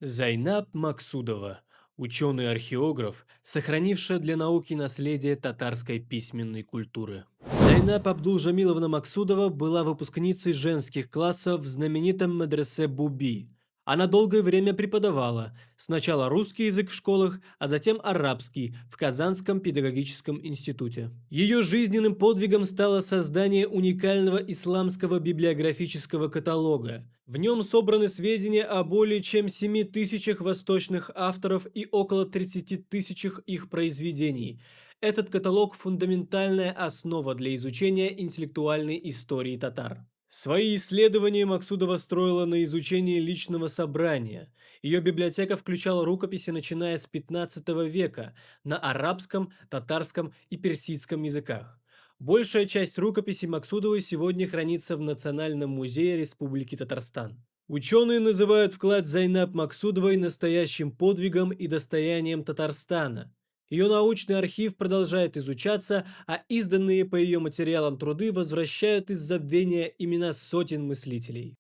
Зайнаб Максудова – ученый-археограф, сохранившая для науки наследие татарской письменной культуры. Зайнаб Абдулжамиловна Максудова была выпускницей женских классов в знаменитом медресе Буби. Она долгое время преподавала сначала русский язык в школах, а затем арабский в Казанском педагогическом институте. Ее жизненным подвигом стало создание уникального исламского библиографического каталога. В нем собраны сведения о более чем 7 тысячах восточных авторов и около 30 тысячах их произведений. Этот каталог – фундаментальная основа для изучения интеллектуальной истории татар. Свои исследования Максудова строила на изучении личного собрания. Ее библиотека включала рукописи, начиная с 15 века, на арабском, татарском и персидском языках. Большая часть рукописей Максудовой сегодня хранится в Национальном музее Республики Татарстан. Ученые называют вклад Зайнаб Максудовой настоящим подвигом и достоянием Татарстана. Ее научный архив продолжает изучаться, а изданные по ее материалам труды возвращают из забвения имена сотен мыслителей.